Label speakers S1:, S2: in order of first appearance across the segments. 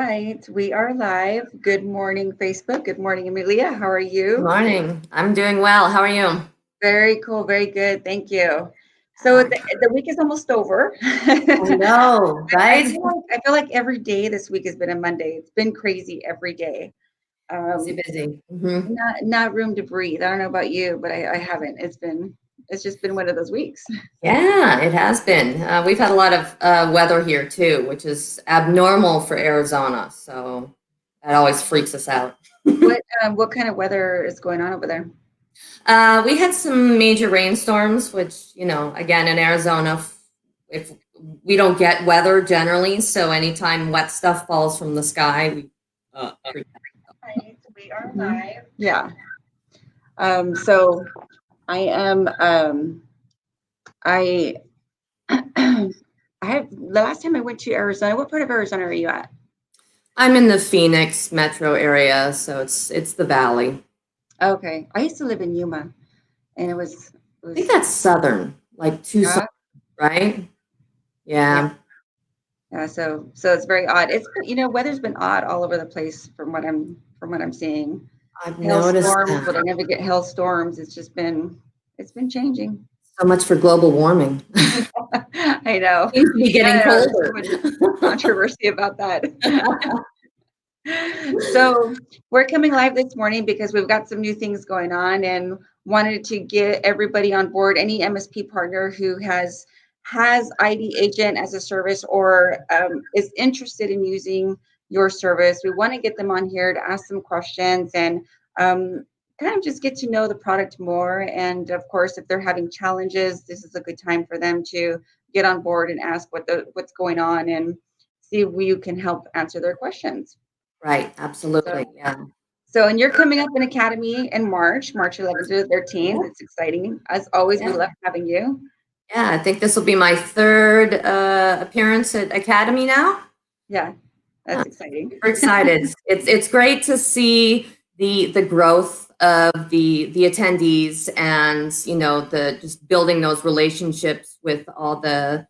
S1: right, we are live. Good morning, Facebook. Good morning, Amelia. How are
S2: Good
S1: you?
S2: morning. I'm doing well. How are you?
S1: Very cool, very good. Thank you. So
S2: Uh,
S1: the week is almost over.
S2: I know,
S1: I
S2: right?
S1: feel like every day this week has been a Monday. It's been crazy every day.
S2: Busy,
S1: Um,
S2: busy.
S1: not room to breathe. I don't know about you, but I haven't. It's just been one of those weeks.
S2: Yeah, it has been. We've had a lot of weather here too, which is abnormal for Arizona. So that always freaks us out.
S1: What kind of weather is going on over there?
S2: We had some major rainstorms, which, again, in Arizona, if we don't get weather generally, so anytime wet stuff falls from the sky, we freak
S1: Right, we are
S2: out.
S1: live. Yeah. So I am I I have the last time I went to Arizona. What part of Arizona are you at?
S2: I'm in the Phoenix metro area, so it's the valley.
S1: Okay, I used to live in Yuma, and it
S2: I think
S1: was
S2: that's southern, like Tucson,
S1: yeah,
S2: right?
S1: yeah,
S2: Yeah,
S1: yeah. So it's very odd. Weather's been odd all over the place from what I'm seing.
S2: I've noticed
S1: Hailstorms, but I
S2: that.
S1: never get hailstorms. It's been changing.
S2: So much for global warming.
S1: I know.
S2: Seems to be getting
S1: Yeah, there's so
S2: colder.
S1: much controversy about that. So we're coming live this morning because we've got some new things going on and wanted to get everybody on board. Any MSP partner who has ID agent as a service or is interested in using your service, we want to get them on here to ask some questions and um, kind of just get to know the product more. And of course, if they're having challenges, this is a good time for them to get on board and ask what's going on and see if you can help answer their questions.
S2: Right,
S1: So,
S2: absolutely. Yeah.
S1: and you're coming up in Academy in March 11th to the 13th. It's exciting. As always, we
S2: Yeah.
S1: love having you.
S2: Yeah, I think this will be my third appearance at Academy now.
S1: Yeah,
S2: Yeah,
S1: that's exciting.
S2: super excited. It's great to see the growth of the attendees and the just building those relationships with all the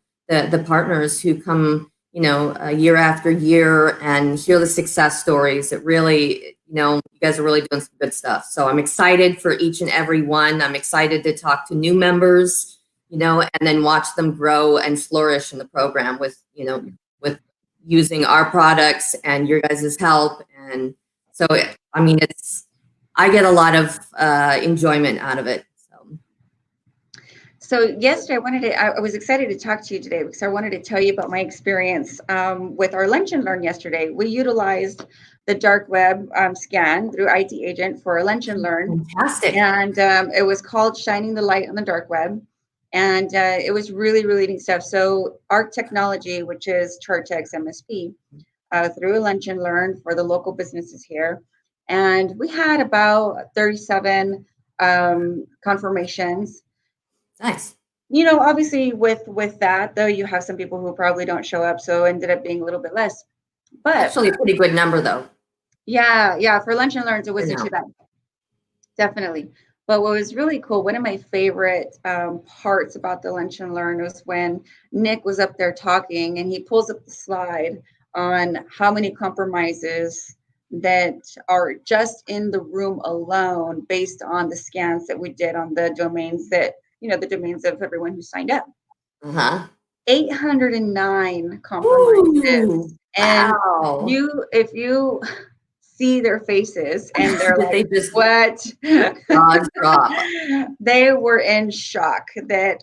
S2: partners who come year after year and hear the success stories. It really you guys are really doing some good stuff. So I'm excited for each and every one. I'm excited to talk to new members, and then watch them grow and flourish in the program with using our products and your guys' help. And so, I mean, I get a lot of enjoyment out of it.
S1: So yesterday, I was excited to talk to you today because I wanted to tell you about my experience with our Lunch and Learn yesterday. We utilized the dark web scan through IT Agent for our Lunch and Learn,
S2: Fantastic.
S1: and it was called Shining the Light on the Dark Web. And it was really, really neat stuff. So ARC Technology, which is CharTec's MSP, through Lunch and Learn for the local businesses here. And we had about 37 confirmations.
S2: Nice.
S1: Obviously with that though, you have some people who probably don't show up, so it ended up being a little bit less. But
S2: Actually, a pretty good number, though,
S1: yeah, for Lunch and Learns, it
S2: for
S1: wasn't too
S2: now.
S1: bad, definitely. But what was really cool, one of my favorite parts about the Lunch and Learn was when Nick was up there talking and he pulls up the slide on how many compromises that are just in the room alone based on the scans that we did on the domains the domains of everyone who signed up.
S2: Uh-huh.
S1: 809
S2: Ooh,
S1: compromises. And
S2: wow.
S1: if you see their faces and they're
S2: Did
S1: like,
S2: they just
S1: what?
S2: jaws drop?
S1: They were in shock that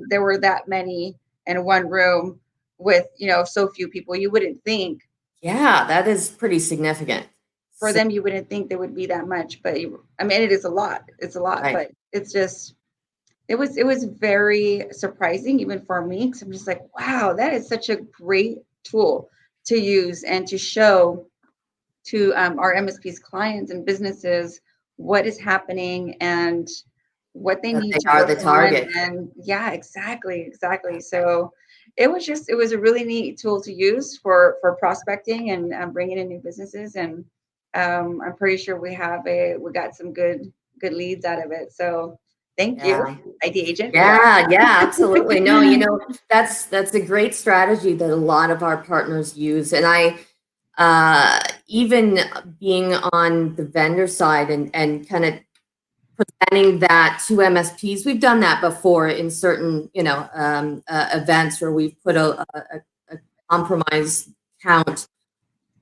S1: there were that many in one room with, so few people. You wouldn't think
S2: Yeah, that is pretty significant.
S1: for
S2: So,
S1: them, you wouldn't think there would be that much, but I mean, it is a lot. It's a lot,
S2: right.
S1: but it was very surprising even for me because I'm just like, wow, that is such a great tool to use and to show to our MSP's clients and businesses what is happening and what they
S2: That
S1: need
S2: they
S1: to
S2: are
S1: work
S2: the
S1: on.
S2: target.
S1: And yeah, exactly. So it was a really neat tool to use for prospecting and bringing in new businesses. And I'm pretty sure we got some good leads out of it. So thank you,
S2: Yeah.
S1: ID agent, for that.
S2: Yeah, absolutely. No, that's a great strategy that a lot of our partners use. And even being on the vendor side and kind of presenting that to MSPs. We've done that before in certain, events where we've put a compromise count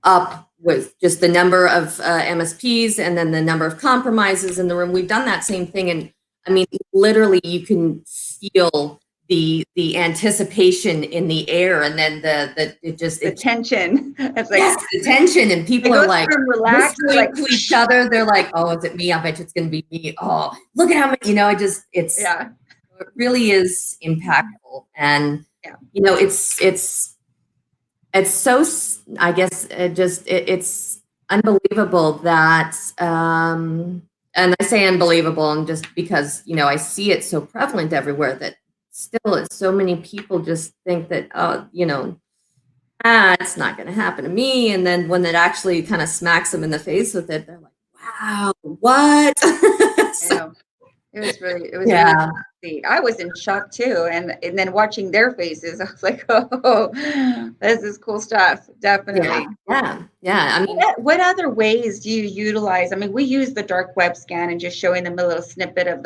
S2: up with just the number of MSPs and then the number of compromises in the room. We've done that same thing. And I mean, literally you can feel the anticipation in the air, and then
S1: the tension. It's like,
S2: yes, the tension, and people are like
S1: relaxed,
S2: whispering to each other. They're like, "Oh, is it me? I bet you it's going to be me. Oh, look at how many." It really is impactful, and it's so. I guess it's unbelievable that. And I say unbelievable, and just because I see it so prevalent everywhere, that still so many people just think that it's not going to happen to me, and then when it actually kind of smacks them in the face with it, they're like, wow, what?
S1: It was really really, I was in shock too, and then watching their faces, I was like, oh, this is cool stuff. Definitely.
S2: Yeah. I mean,
S1: what other ways do you utilize? I mean, we use the dark web scan and just showing them a little snippet of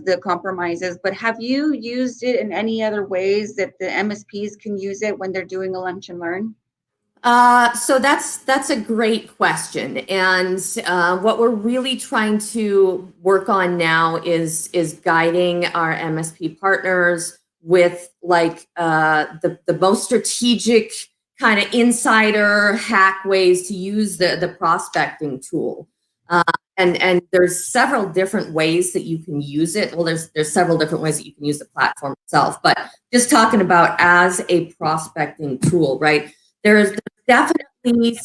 S1: the compromises, but have you used it in any other ways that the MSPs can use it when they're doing a lunch and learn?
S2: So that's a great question, and what we're really trying to work on now is guiding our MSP partners with the most strategic kind of insider hack ways to use the prospecting tool. And there's several different ways that you can use it. Well, there's several different ways that you can use the platform itself, but just talking about as a prospecting tool, right? There's definitely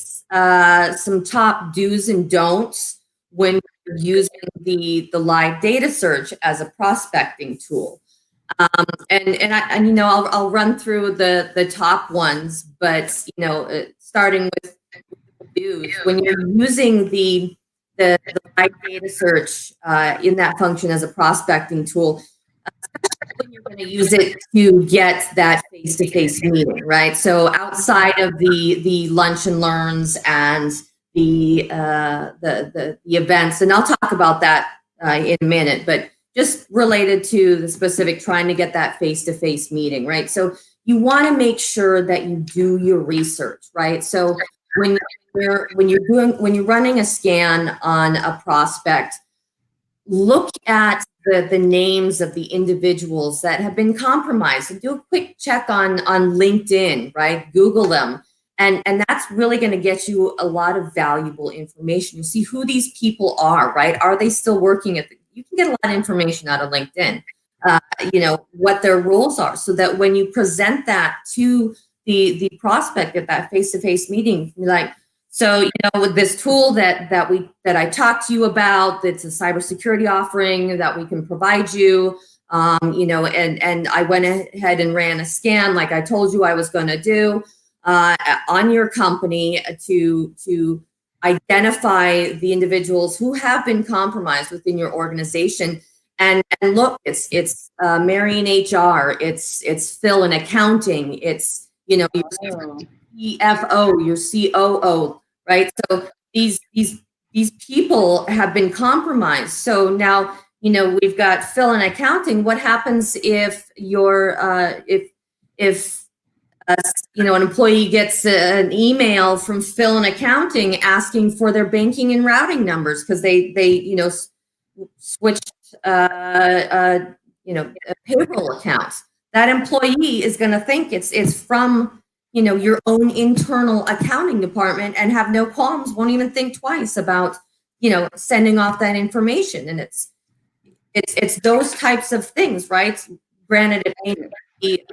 S2: some top do's and don'ts when you're using the live data search as a prospecting tool. I'll run through the top ones, but starting with do's, when you're using the live data search in that function as a prospecting tool, when you're going to use it to get that face-to-face meeting, right? So outside of the lunch and learns and the events, and I'll talk about that in a minute, but just related to the specific trying to get that face-to-face meeting, right? So you want to make sure that you do your research, right? So when you're running a scan on a prospect, look at the names of the individuals that have been compromised, and do a quick check on LinkedIn, right? Google them. And that's really going to get you a lot of valuable information. You see who these people are, right? Are they still working you can get a lot of information out of LinkedIn, what their roles are, so that when you present that to the prospect at that face-to-face meeting, you're like, so, with this tool that I talked to you about, that's a cybersecurity offering that we can provide you, and I went ahead and ran a scan like I told you I was going to do on your company to identify the individuals who have been compromised within your organization. And look, it's Marion HR, it's Phil in accounting, it's your CFO, your COO, right? So these people have been compromised. So now we've got Phil in accounting. What happens if an employee gets an email from Phil in accounting asking for their banking and routing numbers because they switched payroll accounts? That employee is going to think it's from your own internal accounting department and have no qualms, won't even think twice about sending off that information. And it's those types of things, right? Granted, it may be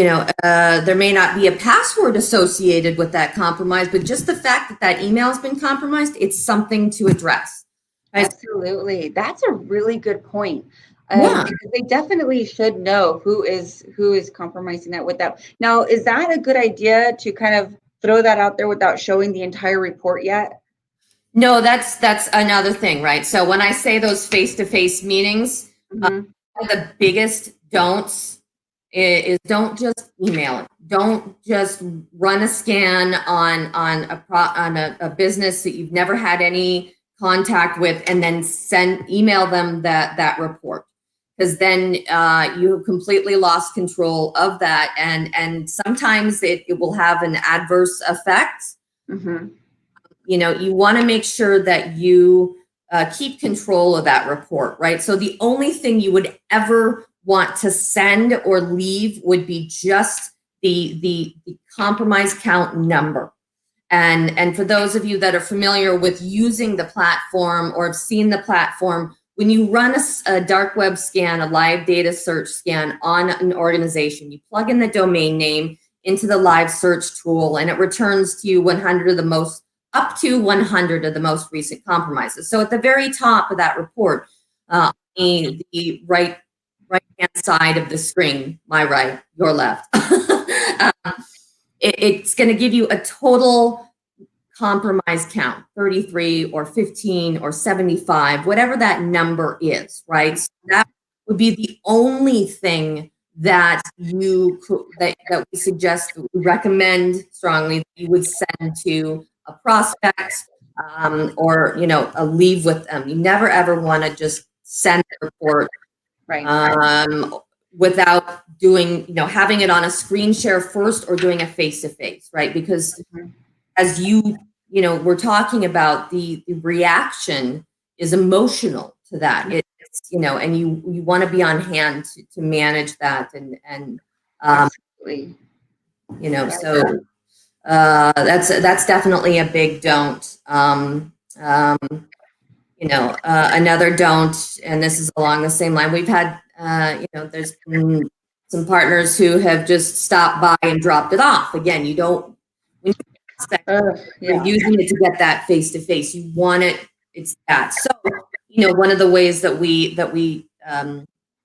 S2: there may not be a password associated with that compromise, but just the fact that email has been compromised, it's something to address. Right?
S1: Absolutely. That's a really good point. Because they definitely should know who is compromising that without. Now, is that a good idea to kind of throw that out there without showing the entire report yet?
S2: No, that's another thing, right? So when I say those face-to-face meetings, the biggest don'ts is don't just email it. Don't just run a scan on a business that you've never had any contact with and then email them that report, because then you have completely lost control of that, and sometimes it will have an adverse effect.
S1: Mm-hmm.
S2: You want to make sure that you keep control of that report, right? So the only thing you would ever want to send or leave would be just the compromise count number. And for those of you that are familiar with using the platform or have seen the platform, when you run a dark web scan, a live data search scan on an organization, you plug in the domain name into the live search tool, and it returns to you up to 100 of the most recent compromises. So at the very top of that report, the right hand side of the screen, my right, your left, it's going to give you a total compromise count, 33 or 15 or 75, whatever that number is, right? So that would be the only thing that that we suggest, we recommend strongly that you would send to a prospect or a leave with them. You never ever want to just send a report without doing, having it on a screen share first or doing a face-to-face, right? Because as we're talking about, the reaction is emotional to that. It's, and you want to be on hand to manage that and
S1: Absolutely.
S2: So that's definitely a big don't. Another don't, and this is along the same line. We've had, there's been some partners who have just stopped by and dropped it off. Again, you don't, when you're using it to get that face to face, you want it. It's that. So, one of the ways that we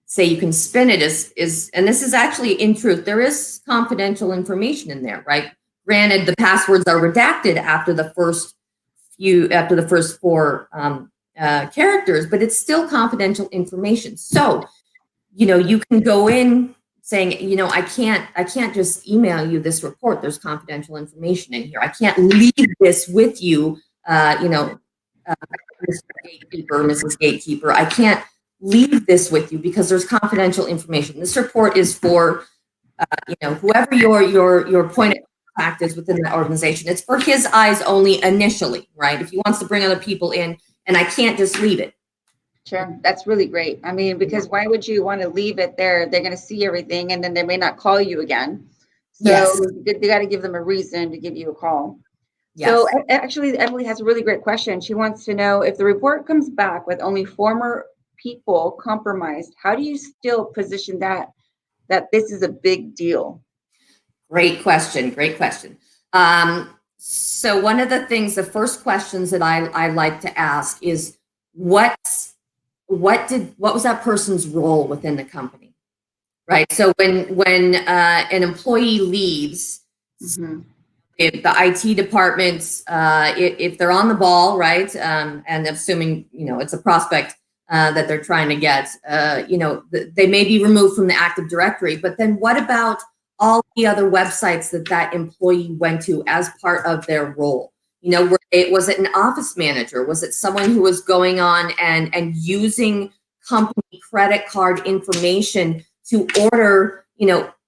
S2: say you can spin it is, and this is actually, in truth, there is confidential information in there, right? Granted, the passwords are redacted after the first four characters, but it's still confidential information. So, you can go in saying, I can't just email you this report. There's confidential information in here. I can't leave this with you, Mr. Gatekeeper, Mrs. Gatekeeper. I can't leave this with you because there's confidential information. This report is for, whoever your point of contact is within the organization. It's for his eyes only initially, right? If he wants to bring other people in, and I can't just leave it.
S1: Sure. That's really great. I mean, because why would you want to leave it there? They're going to see everything and then they may not call you again. So
S2: yes.
S1: They got to give them a reason to give you a call.
S2: Yes.
S1: So actually, Emily has a really great question. She wants to know, if the report comes back with only former people compromised, how do you still position that this is a big deal?
S2: Great question. Great question. So one of the first questions that I like to ask is, what was that person's role within the company, right? So when an employee leaves, if the IT department, if they're on the ball, right, and assuming it's a prospect that they're trying to get, they may be removed from the Active Directory. But then what about all the other websites that employee went to as part of their role? Was it an office manager? Was it someone who was going on and using company credit card information to order,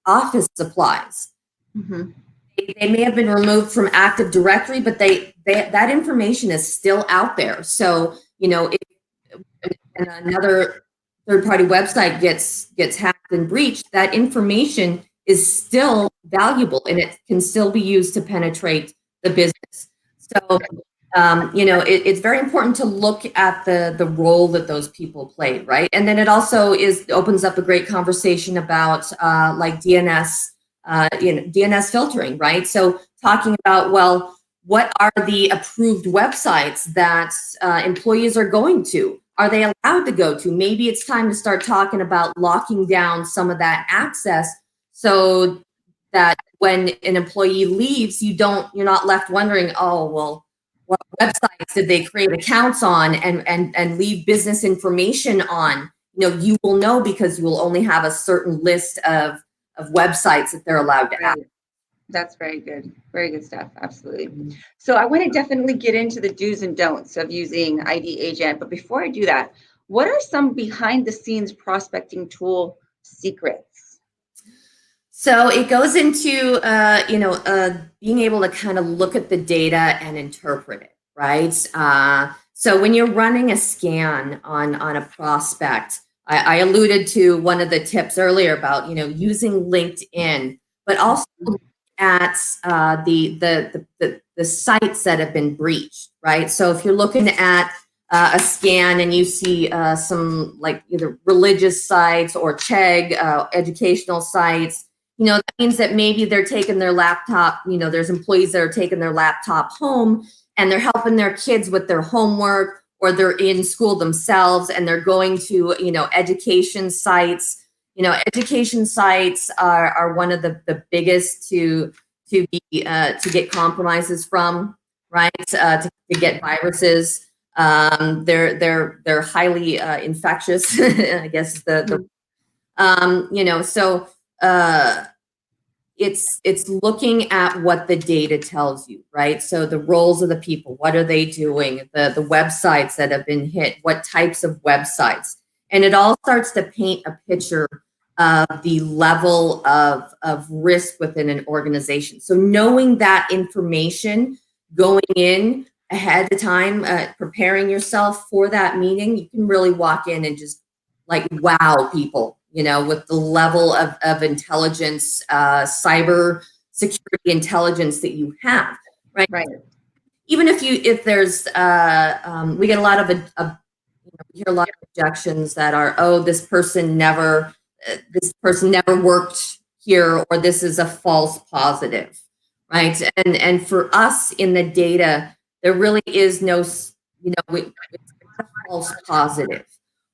S2: office supplies? They may have been removed from Active Directory, but that information is still out there. So, if another third-party website gets hacked and breached, that information is still valuable and it can still be used to penetrate the business. So, it's very important to look at the role that those people played, right? And then it also opens up a great conversation about like DNS, DNS filtering, right? So talking about, well, what are the approved websites that employees are going to? Are they allowed to go to? Maybe it's time to start talking about locking down some of that access so that when an employee leaves, you're not left wondering, oh, well, what websites did they create accounts on and leave business information on? You will know because you will only have a certain list of websites that they're allowed to add.
S1: That's very good. Very good stuff. Absolutely. So I want to definitely get into the do's and don'ts of using ID Agent. But before I do that, what are some behind the scenes prospecting tool secrets?
S2: So it goes into, being able to kind of look at the data and interpret it, right? So when you're running a scan on a prospect, I alluded to one of the tips earlier about, using LinkedIn, but also at the sites that have been breached, right? So if you're looking at a scan and you see some like either religious sites or CHEG, educational sites, that means that maybe they're taking their laptop, there's employees that are taking their laptop home and they're helping their kids with their homework, or they're in school themselves and they're going to, education sites. Education sites are one of the biggest to get compromises from, right? To get viruses. They're highly infectious, I guess is so it's looking at what the data tells you, right? So the roles of the people, what are they doing? The websites that have been hit, what types of websites? And it all starts to paint a picture of the level of risk within an organization. So knowing that information going in ahead of time, preparing yourself for that meeting, you can really walk in and just like wow people, with the level of intelligence, cyber security intelligence that you have, right?
S1: Right.
S2: Even if there's, we get a lot of, we hear a lot of objections that are, oh, this person never worked here, or this is a false positive, right? And for us in the data, there really is no, it's not a false positive.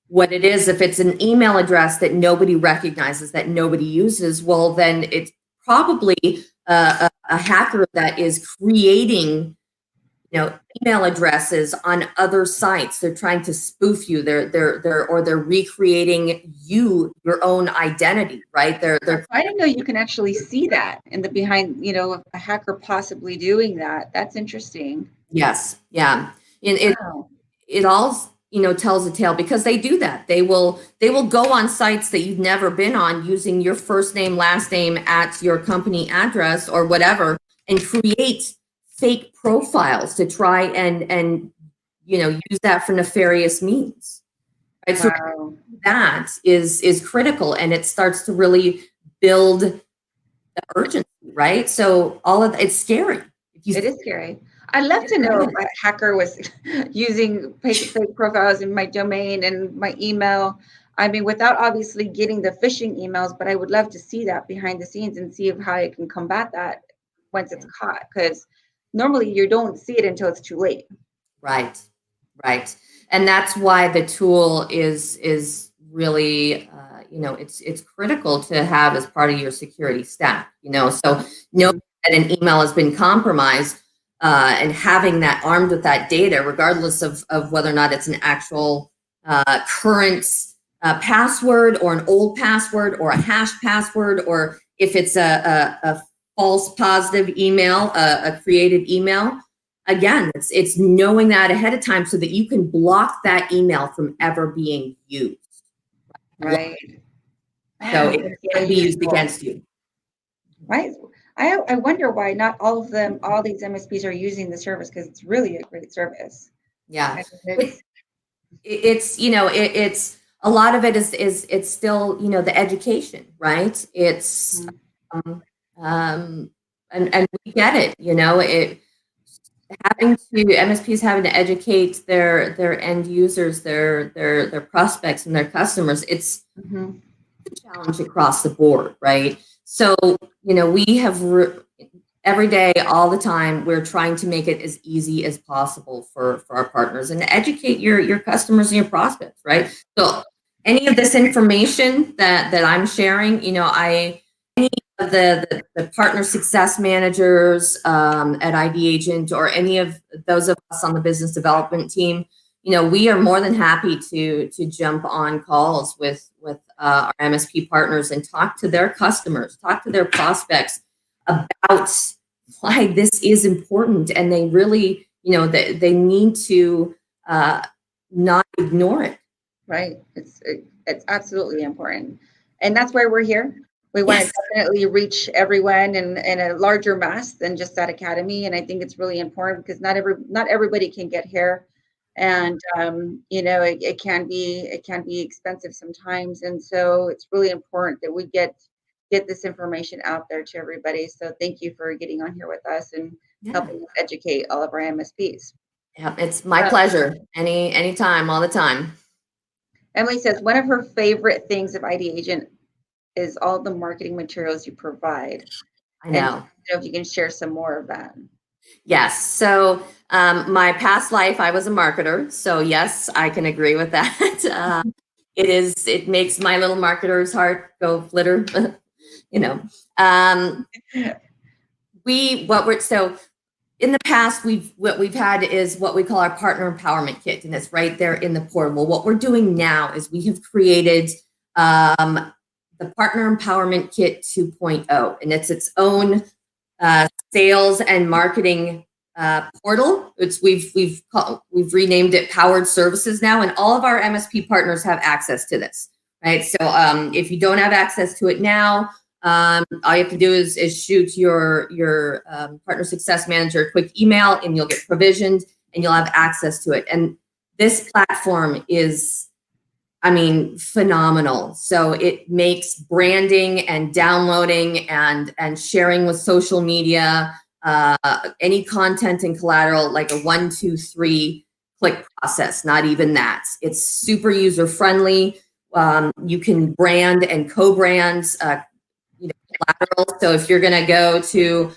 S2: What it is, if it's an email address that nobody recognizes, that nobody uses, well, then it's probably a hacker that is creating, email addresses on other sites. They're trying to spoof you. They're recreating your own identity, right?
S1: I didn't know you can actually see that in the behind, a hacker possibly doing that. That's interesting.
S2: Yes, yeah. And
S1: Wow.
S2: it all tells a tale, because they do that. They will go on sites that you've never been on using your first name, last name at your company address or whatever, and create fake profiles to try and use that for nefarious means, right? So that is critical, and it starts to really build the urgency, right? So it's scary.
S1: It is scary. I'd love to know if a hacker was using fake profiles in my domain and my email. I mean, without obviously getting the phishing emails, but I would love to see that behind the scenes and see how I can combat that once it's caught. Because normally you don't see it until it's too late.
S2: Right. And that's why the tool is really, it's critical to have as part of your security stack. So knowing that an email has been compromised, and having that armed with that data, regardless of whether or not it's an actual current password, or an old password, or a hash password, or if it's a false positive email, a created email. Again, it's knowing that ahead of time so that you can block that email from ever being used.
S1: Right.
S2: So it can be used against you.
S1: Right. I wonder why not all of them, all these MSPs are using the service, because it's really a great service.
S2: Yeah. It's a lot of it is it's still, the education, right? It's, and we get it, MSPs having to educate their end users, their prospects and their customers. It's a challenge across the board, right? So, we have every day, all the time, we're trying to make it as easy as possible for our partners and educate your customers and your prospects, right? So any of this information that I'm sharing, any of the partner success managers at ID Agent, or any of those of us on the business development team, we are more than happy to jump on calls with our MSP partners and talk to their customers, talk to their prospects about why this is important, and they really, they need to not ignore it.
S1: Right. It's absolutely important. And that's why we're here. We want
S2: Yes.
S1: to definitely reach everyone in a larger mass than just that academy. And I think it's really important because not everybody can get here. And it can be expensive sometimes. And so it's really important that we get this information out there to everybody. So thank you for getting on here with us and
S2: Yeah.
S1: helping us educate all of our MSPs.
S2: Yeah, it's my pleasure. Anytime, all the time.
S1: Emily says one of her favorite things of ID Agent is all the marketing materials you provide.
S2: I know.
S1: And if you can share some more of that.
S2: Yes. So my past life, I was a marketer. So yes, I can agree with that. It makes my little marketer's heart go flitter. So in the past, what we've had is what we call our partner empowerment kit, and it's right there in the portal. Well, what we're doing now is we have created the partner empowerment kit 2.0, and it's its own sales and marketing portal. We've renamed it Powered Services now, and all of our MSP partners have access to this. Right. So if you don't have access to it now, all you have to do is shoot your partner success manager a quick email, and you'll get provisioned, and you'll have access to it. And this platform is, phenomenal. So it makes branding and downloading and sharing with social media, any content and collateral, like a 1, 2, 3 click process. Not even that. It's super user friendly. You can brand and co-brand collateral. So if you're going to go to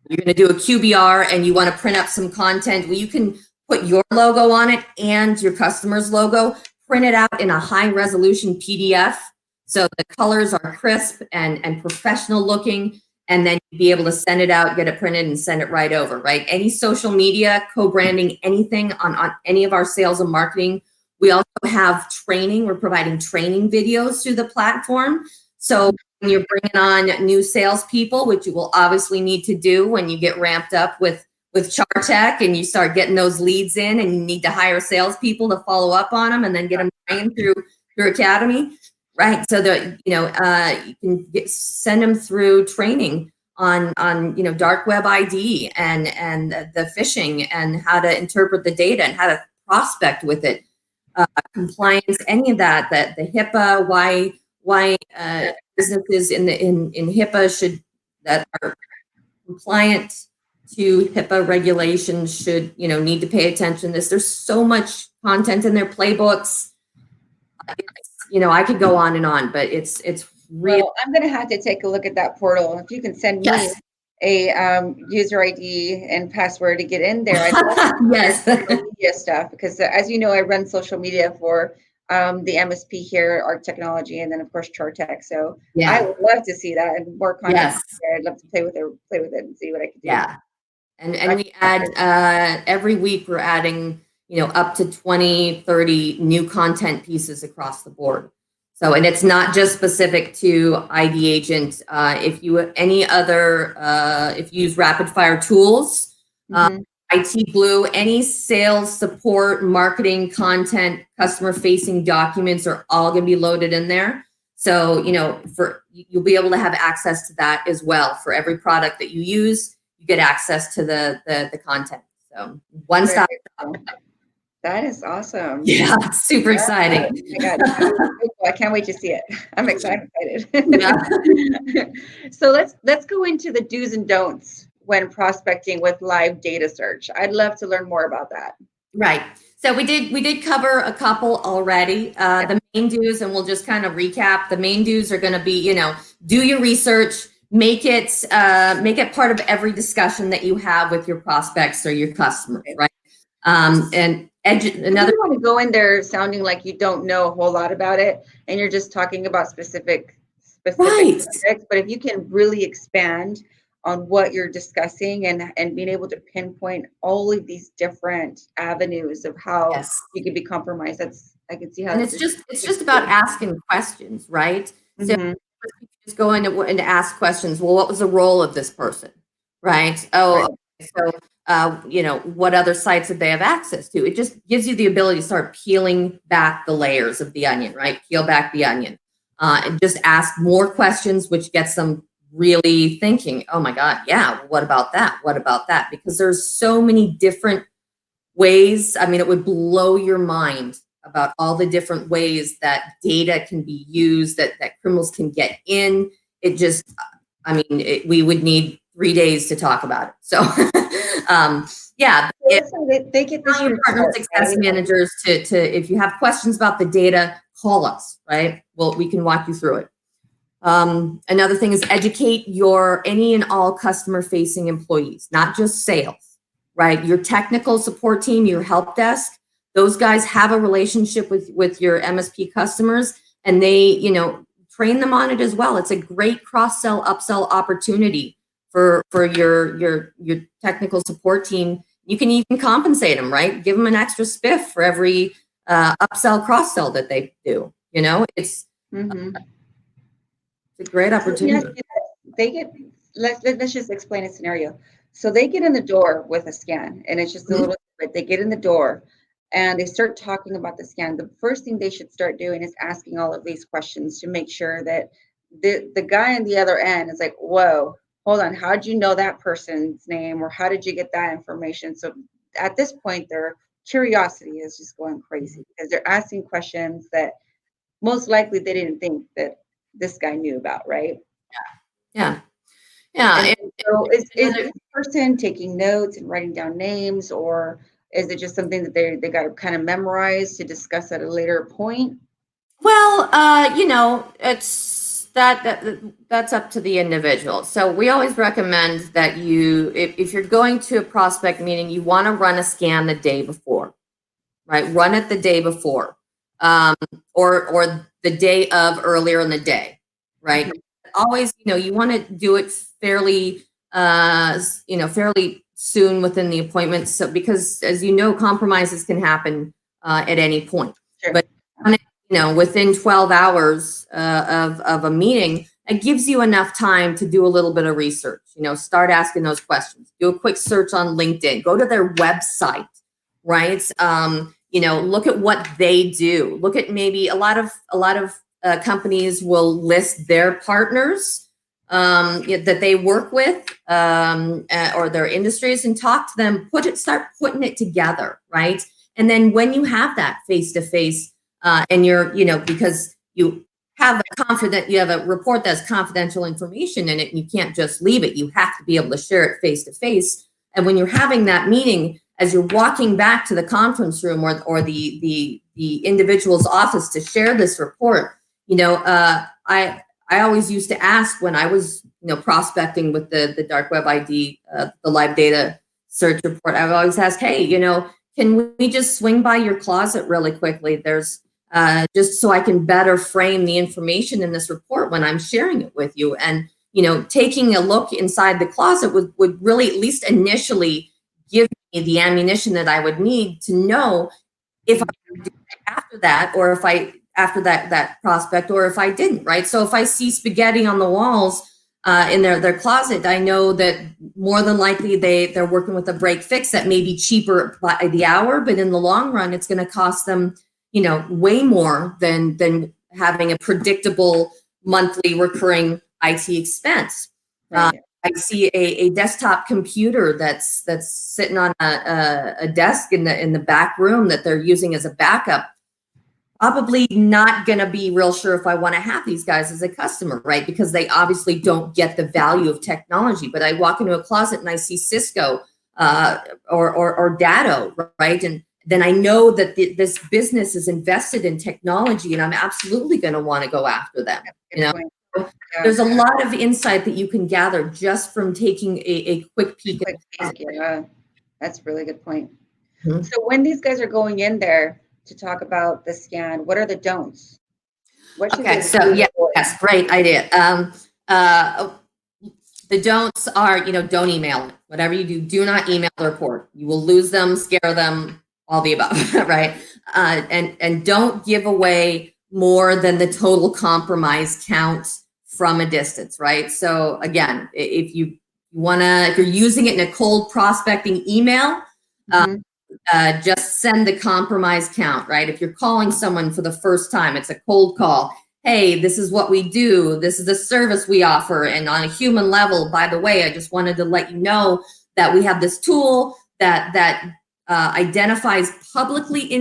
S2: you're going to do a QBR and you want to print up some content, well, you can put your logo on it and your customer's logo, print it out in a high resolution PDF. So the colors are crisp and professional looking, and then you'll be able to send it out, get it printed, and send it right over, right? Any social media, co-branding, anything on any of our sales and marketing. We also have training. We're providing training videos through the platform. So when you're bringing on new salespeople, which you will obviously need to do when you get ramped up with CharTec and you start getting those leads in, and you need to hire salespeople to follow up on them and then get them trained through Academy, right? So that you can send them through training on dark web ID and the phishing and how to interpret the data and how to prospect with it. Compliance, any of that the HIPAA, why businesses in HIPAA that are compliant to HIPAA regulations should need to pay attention to this. There's so much content in their playbooks. I could go on and on, but it's real.
S1: Well, I'm going to have to take a look at that portal. If you can send me a user ID and password to get in there. I'd love
S2: yes.
S1: social media stuff because, as you know, I run social media for the MSP here, Arc Technology, and then of course CharTec. So I would love to see that and more content.
S2: Yes.
S1: I'd love to play with it and see what I could do.
S2: Yeah, and we add every week. We're adding up to 20, 30 new content pieces across the board. So, and it's not just specific to ID Agent. If you use rapid fire tools, IT Blue, any sales support, marketing, content, customer facing documents are all going to be loaded in there. So, you'll be able to have access to that as well. For every product that you use, you get access to the content. So one stop.
S1: That is awesome.
S2: Yeah, super exciting.
S1: Oh my God. I can't wait to see it. I'm excited. Yeah. So let's go into the do's and don'ts when prospecting with live data search. I'd love to learn more about that.
S2: Right. So we did cover a couple already. The main do's, and we'll just kind of recap. The main do's are going to be, do your research, make it part of every discussion that you have with your prospects or your customers, right? And another.
S1: You want to go in there sounding like you don't know a whole lot about it, and you're just talking about specific
S2: right.
S1: subjects. But if you can really expand what you're discussing, and being able to pinpoint all of these different avenues of how
S2: Yes.
S1: you can be compromised. I can see how
S2: And
S1: that's a
S2: it's
S1: big
S2: just about
S1: deal.
S2: asking questions, right? So
S1: Mhm.
S2: just go in and ask questions. Well, what was the role of this person, right? Oh,
S1: Right.
S2: okay, so what other sites did they have access to? It just gives you the ability to start peeling back the layers of the onion, right? Peel back the onion, and just ask more questions, which gets them really thinking. Oh my God, yeah. What about that? What about that? Because there's so many different ways. I mean, it would blow your mind about all the different ways that data can be used, that criminals can get in. It just, I mean, we would need 3 days to talk about it. So, yeah,
S1: Well, listen, they get this
S2: tell your
S1: from
S2: partner
S1: start,
S2: success
S1: right?
S2: managers if you have questions about the data, call us, right? Well, we can walk you through it. Another thing is educate your any and all customer facing employees, not just sales, right? Your technical support team, your help desk, those guys have a relationship with your MSP customers, and they, train them on it as well. It's a great cross sell, upsell opportunity for your technical support team. You can even compensate them, right? Give them an extra spiff for every upsell, cross sell that they do.
S1: Mhm.
S2: It's a great
S1: So let me ask
S2: opportunity.
S1: you this. Let's just explain a scenario. So they get in the door with a scan, and it's just a
S2: Mhm.
S1: little bit. They get in the door and they start talking about the scan. The first thing they should start doing is asking all of these questions to make sure that the guy on the other end is like, whoa, hold on, how'd you know that person's name, or how did you get that information? So at this point, their curiosity is just going crazy because they're asking questions that most likely they didn't think that this guy knew about, right?
S2: Yeah. Yeah.
S1: And so is
S2: Another,
S1: this person taking notes and writing down names, or is it just something that they got to kind of memorize to discuss at a later point?
S2: well, it's that's up to the individual. So we always recommend that if you're going to a prospect meeting, you want to run a scan the day before, right? Run it the day before, um, or the day of earlier in the day, right?
S1: Mhm.
S2: Always, you want to do it fairly, fairly soon within the appointment. So because as you know, compromises can happen at any point.
S1: Sure.
S2: But within 12 hours of a meeting, it gives you enough time to do a little bit of research. Start asking those questions. Do a quick search on LinkedIn. Go to their website, right? Look at what they do. Look at maybe a lot of companies will list their partners that they work with or their industries, and talk to them. Start putting it together, right? And then when you have that face to face, and because you you have a report that's confidential information in it, and you can't just leave it. You have to be able to share it face to face. And when you're having that meeting, as you're walking back to the conference room or the individual's office to share this report, I always used to ask when I was prospecting with the dark web ID, the live data search report. I would always ask, hey, can we just swing by your closet really quickly? There's just so I can better frame the information in this report when I'm sharing it with you. And taking a look inside the closet would really, at least initially, give me the ammunition that I would need to know if I would do it after that, or if I after that prospect, or if I didn't, right? So if I see spaghetti on the walls in their closet, I know that more than likely they're working with a break fix that may be cheaper by the hour, but in the long run, it's going to cost them way more than having a predictable monthly recurring IT expense. Uh,
S1: Right.
S2: I see a desktop computer that's sitting on a desk in the back room that they're using as a backup. Probably not going to be real sure if I want to have these guys as a customer, right? Because they obviously don't get the value of technology. But I walk into a closet and I see Cisco or Datto, right? And then I know that this business is invested in technology, and I'm absolutely going to want to go after them.
S1: Good point. Yeah.
S2: There's a lot of insight that you can gather just from taking a quick peek at
S1: Quick
S2: the
S1: peek. Yeah. That's a really good point.
S2: closet.
S1: So when these guys are going in there to talk about the scan, what are the don'ts? What should
S2: Okay,
S1: they
S2: so
S1: really
S2: yeah,
S1: avoid?
S2: yes, great idea. Uh, The don'ts are, don't email it. Whatever you do, do not email the report. You will lose them, scare them, all the above, right? And don't give away more than the total compromise count from a distance, right? So again, if you're using it in a cold prospecting email, just send the compromise count, right? If you're calling someone for the first time, it's a cold call. Hey, this is what we do. This is the service we offer. And on a human level, by the way, I just wanted to let you know that we have this tool that identifies publicly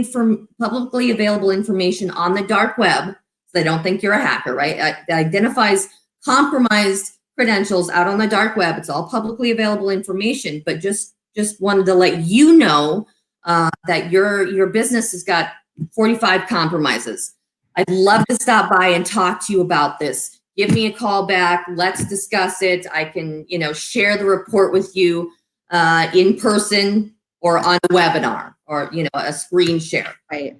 S2: available information on the dark web. So they don't think you're a hacker, right? It identifies compromised credentials out on the dark web. It's all publicly available information, but just wanted to let you know that your business has got 45 compromises. I'd love to stop by and talk to you about this. Give me a call back. Let's discuss it. I can, share the report with you in person or on a webinar or, a screen share.
S1: Right.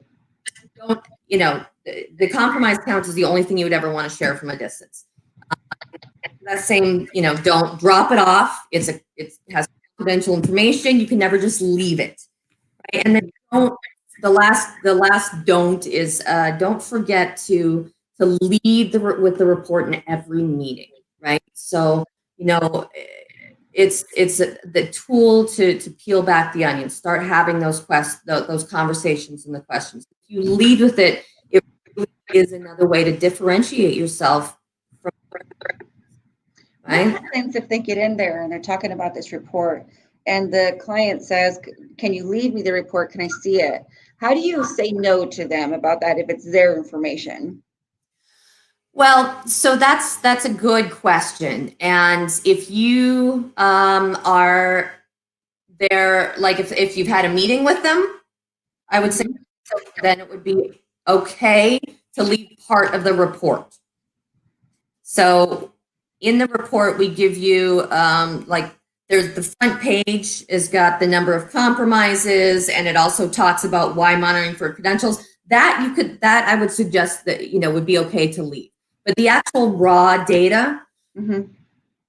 S2: Don't, the compromise count is the only thing you would ever want to share from a distance. That same, don't drop it off. It has confidential information. You can never just leave it. Right? And then the last don't is don't forget to lead with the report in every meeting, right? So it's the tool to peel back the onion, start having those conversations and the questions. If you lead with it, it really is another way to differentiate yourself from.
S1: Right? What happens if they get in there and they're talking about this report and the client says, can you leave me the report? Can I see it? How do you say no to them about that if it's their information?
S2: Well, so that's a good question. And if you are there, like if you've had a meeting with them, I would say then it would be okay to leave part of the report. So in the report, we give you there's the front page has got the number of compromises, and it also talks about why monitoring for credentials. That I would suggest that would be okay to leave. But the actual raw data,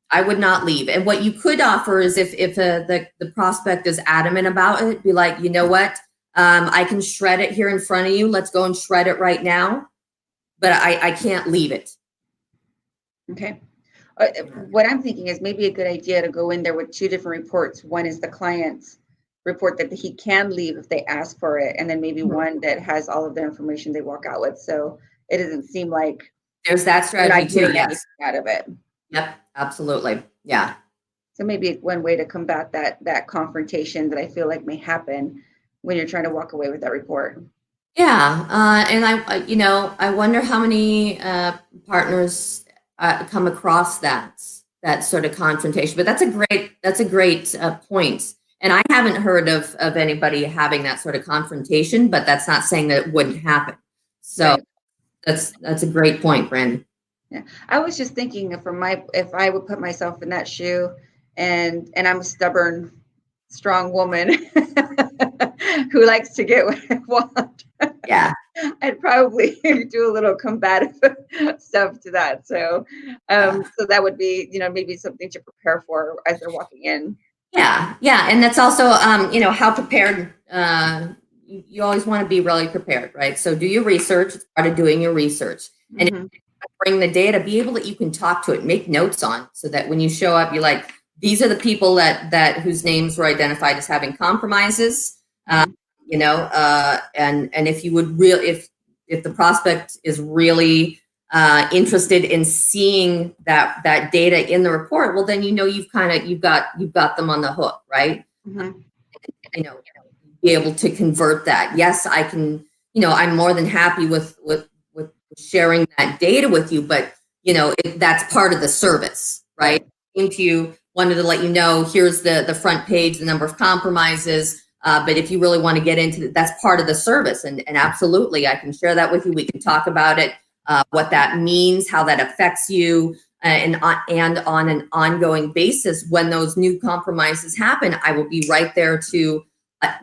S2: I would not leave. And what you could offer is if the prospect is adamant about it, be like, you know what, I can shred it here in front of you. Let's go and shred it right now. But I can't leave it.
S1: Okay. What I'm thinking is maybe a good idea to go in there with two different reports. One is the client's report that he can leave if they ask for it, and then maybe one that has all of the information they walk out with. So it doesn't seem like
S2: there's that strategy too. Yes,
S1: out of it.
S2: Yep, absolutely. Yeah.
S1: So maybe one way to combat that confrontation that I feel like may happen when you're trying to walk away with that report.
S2: Yeah, and I wonder how many partners come across that sort of confrontation. But that's a great point. And I haven't heard of anybody having that sort of confrontation, but that's not saying that it wouldn't happen. So right. That's a great point, Brandon.
S1: Yeah, I was just thinking if I would put myself in that shoe, and I'm a stubborn, strong woman who likes to get what I want.
S2: Yeah,
S1: I'd probably do a little combative stuff to that. So, so that would be, maybe something to prepare for as they're walking in.
S2: Yeah, and that's also, how prepared. You always want to be really prepared, right? So do your research. It's part of doing your research, and if you bring the data, be able that you can talk to it, make notes on, so that when you show up, you're like, these are the people that whose names were identified as having compromises. And if you would if the prospect is really interested in seeing that data in the report, well, then you've got them on the hook, right? Be able to convert that. Yes, I can. I'm more than happy with sharing that data with you, but that's part of the service, right? Came to you, wanted to let you know, here's the front page, the number of compromises. But if you really want to get into it, that's part of the service, and absolutely, I can share that with you. We can talk about it, what that means, how that affects you, and on an ongoing basis. When those new compromises happen, I will be right there to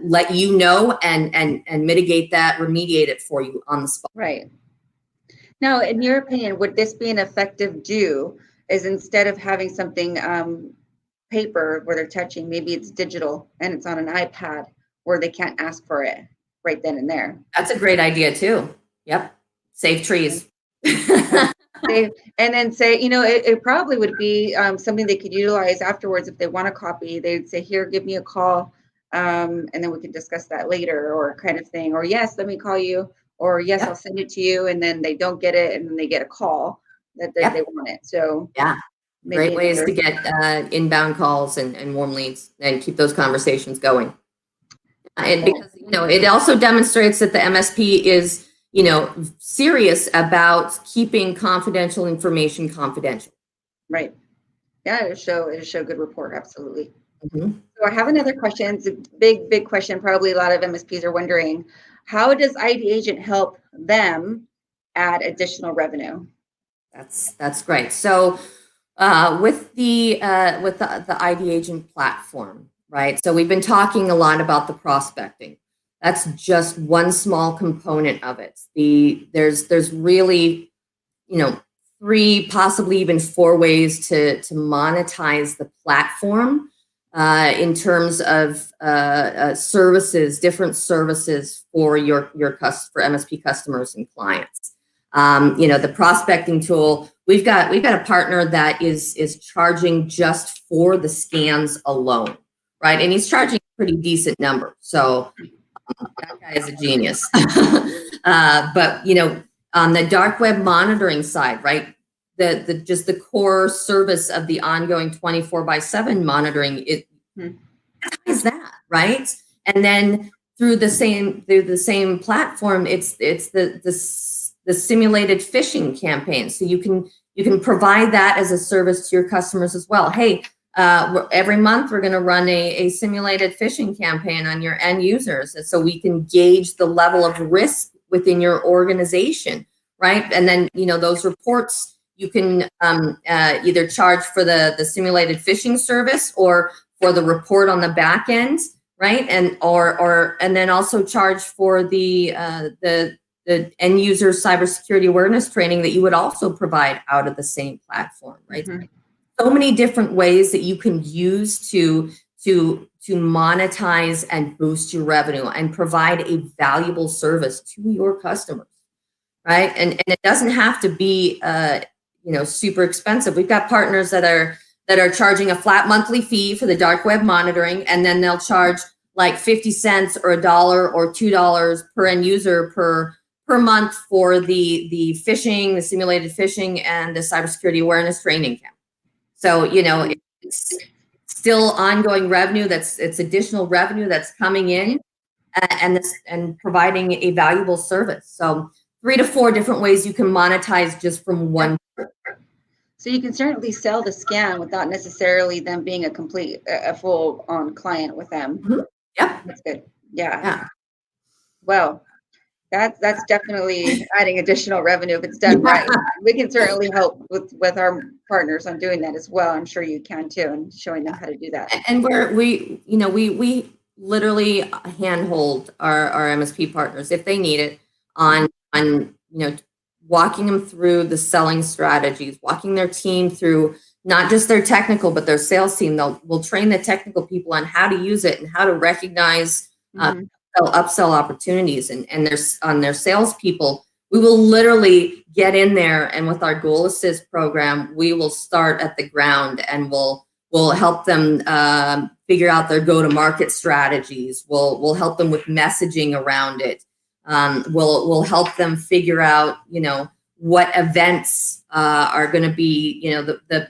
S2: let you know and mitigate that, remediate it for you on the spot.
S1: Right. Now, in your opinion, would this be an effective do is instead of having something paper where they're touching, maybe it's digital and it's on an iPad where they can't ask for it right then and there.
S2: That's a great idea too. Yep. Save trees.
S1: And then say, it probably would be something they could utilize afterwards if they want a copy. They'd say, here, give me a call, and then we can discuss that later, or kind of thing. Or yes, let me call you, or yes,
S2: Yep.
S1: I'll send it to you, and then they don't get it, and then they get a call that
S2: Yep.
S1: they want it. So
S2: Yeah.
S1: maybe
S2: Great ways to get inbound calls and warm leads and keep those conversations going. And because, it also demonstrates that the MSP is, serious about keeping confidential information confidential.
S1: Right. Yeah, it'll show good rapport. Absolutely.
S2: Mm-hmm.
S1: So I have another question. It's a big question. Probably a lot of MSPs are wondering, how does ID Agent help them add additional revenue?
S2: That's great. So with the ID Agent platform, right? So we've been talking a lot about the prospecting. That's just one small component of it. There's really, 3, possibly even 4 ways to monetize the platform in terms of services, different services for for MSP customers and clients. The prospecting tool, we've got a partner that is charging just for the scans alone, right? And he's charging a pretty decent number. So that guy is a genius. But on the dark web monitoring side, right? Just the core service of the ongoing 24/7 monitoring, is that, right? And then through the same platform, it's the simulated phishing campaign. So you can provide that as a service to your customers as well. Hey, every month we're going to run a simulated phishing campaign on your end users, and so we can gauge the level of risk within your organization, right? And then those reports, you can either charge for the simulated phishing service or for the report on the back end, right? And then also charge for the end user cybersecurity awareness training that you would also provide out of the same platform, right? Mm-hmm. So many different ways that you can use to monetize and boost your revenue and provide a valuable service to your customers, right? And it doesn't have to be super expensive. We've got partners that are charging a flat monthly fee for the dark web monitoring, and then they'll charge like 50 cents or $1 or $2 per end user per month for the phishing, the simulated phishing, and the cybersecurity awareness training camp. So, it's still ongoing revenue. It's additional revenue that's coming in and providing a valuable service. So 3 to 4 different ways you can monetize just from one.
S1: So you can certainly sell the scan without necessarily them being a full on client with them.
S2: Mm-hmm. Yep.
S1: That's good. Yeah. Well, that's definitely adding additional revenue if it's done right. We can certainly help with our partners on doing that as well. I'm sure you can too, and showing them how to do that.
S2: And we literally handhold our MSP partners if they need it on walking them through the selling strategies, walking their team through not just their technical, but their sales team. We'll train the technical people on how to use it and how to recognize upsell opportunities, and their salespeople. We will literally get in there, and with our Goal Assist program, we will start at the ground, and we'll help them figure out their go-to-market strategies. We'll help them with messaging around it. We'll help them figure out, what events are going to be, the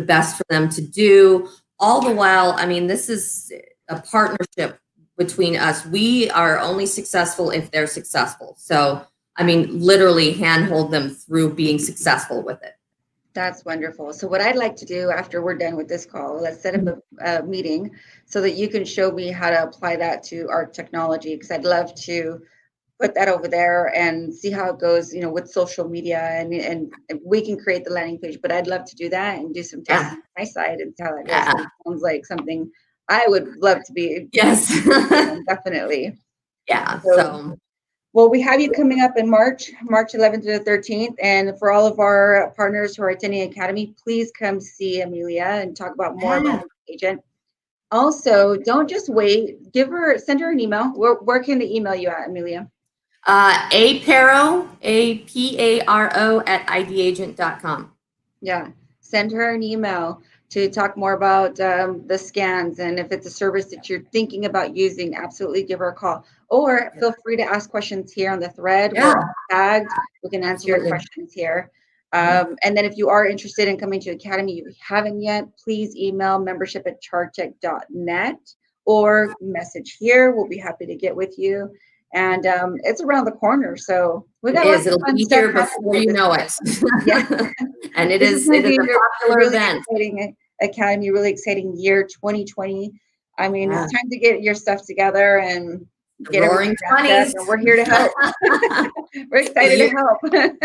S2: best for them to do. All the while, this is a partnership between us. We are only successful if they're successful. So, literally handhold them through being successful with it.
S1: That's wonderful. So what I'd like to do after we're done with this call, let's set up a meeting so that you can show me how to apply that to our technology, because I'd love to put that over there and see how it goes, with social media, and we can create the landing page, but I'd love to do that and do some testing on my side and see how that goes. It sounds like something I would love to be.
S2: Yes.
S1: Definitely.
S2: Yeah. So
S1: Well, we have you coming up in March 11th to the 13th. And for all of our partners who are attending Academy, please come see Amelia and talk about more about
S2: Yeah.
S1: the agent. Also, don't just wait. Send her an email. Where can they email you at, Amelia?
S2: Aparo, APARO at idagent.com.
S1: Yeah, send her an email to talk more about the scans. And if it's a service that you're thinking about using, absolutely give her a call. Or feel free to ask questions here on the thread.
S2: Yeah,
S1: We're tagged. We can answer your
S2: absolutely.
S1: questions here.
S2: Yeah.
S1: And then if you are interested in coming to Academy, you haven't yet, please email membership@chartec.net or message here. We'll be happy to get with you. And it's around the corner. So we
S2: It
S1: got lots
S2: is.
S1: of
S2: It'll
S1: fun
S2: be
S1: stuff
S2: here
S1: happening
S2: before
S1: at
S2: you
S1: this
S2: know
S1: time.
S2: it.
S1: Yeah.
S2: And
S1: This is going to
S2: it is
S1: be
S2: a
S1: a
S2: popular
S1: really
S2: event.
S1: exciting academy, really exciting year 2020. I mean,
S2: Yeah.
S1: it's time to get your stuff together and
S2: The
S1: get everything
S2: roaring
S1: wrapped up,
S2: 20s.
S1: and we're here to help. We're
S2: The
S1: excited to
S2: year,
S1: help.
S2: yep,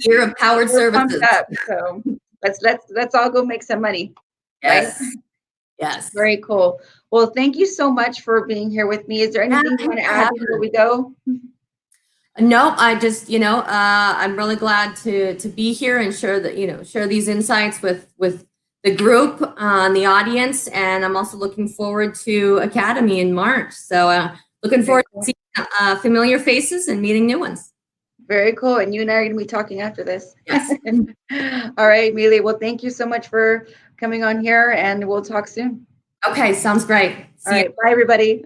S2: year of powered
S1: We're pumped
S2: services.
S1: up. So let's all go make some money, right?
S2: Yes. Yes.
S1: Very cool. Well, thank you so much for being here with me. Is there
S2: Yeah,
S1: anything you want
S2: thanks
S1: to
S2: for
S1: add
S2: having
S1: before
S2: me.
S1: we go?
S2: No, I just, I'm really glad to be here and share these insights with the group and the audience. And I'm also looking forward to Academy in March. So looking
S1: Very
S2: forward to
S1: cool.
S2: seeing familiar faces and meeting new ones.
S1: Very cool. And you and I are going to be talking after this.
S2: Yes.
S1: All right, Mealy. Well, thank you so much for coming on here, and we'll talk soon.
S2: Okay, sounds great.
S1: All
S2: See you.
S1: right. Bye, everybody.